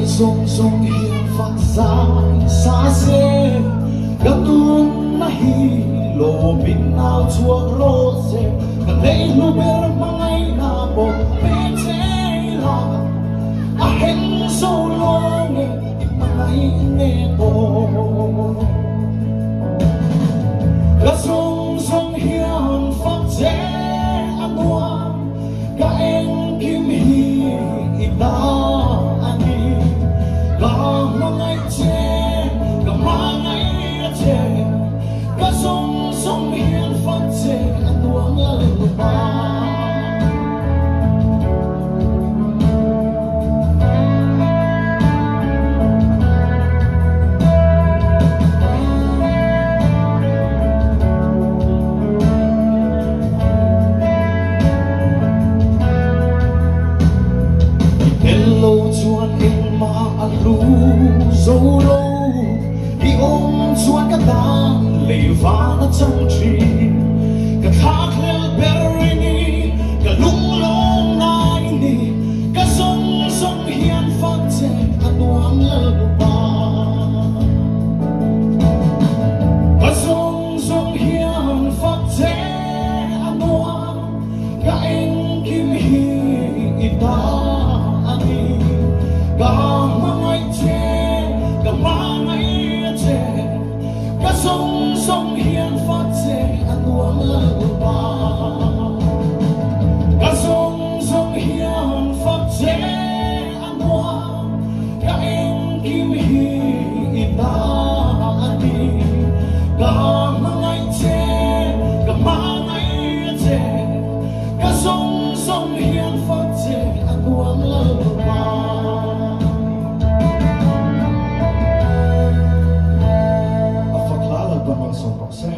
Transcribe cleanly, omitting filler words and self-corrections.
sông sông hiền phật dài xa xê gặp tuôn na hi lô bin nào chuộc rô xê gặp lấy lu bê mai na bộ bê chế la a hẹn sâu lô nghe mai nghe bộ gặp sông sông hiền phật chế an toàn cả em kim hi ta sông sông hiền phật chế ăn uống ở ba hello chuan em mà alu dâu lâu đi ôm chuan cả ta lệ vã nó trong trì cả thác lệ bể ni cả lung lông nai ni cả sông sông hiền phật chế ăn uống ở ba cả sông sông hiền phật chế ăn uống cả anh kim hi ta ani cả mai chế cả mai chế cả sông sông hiền phật chế ăn uống ở ba cả sông sông hiền phật chế ăn uống cả em kim hi ta ani cả mai chế cả mai chế cả sông sông hiền phật chế ăn uống ở ba sông bọc xe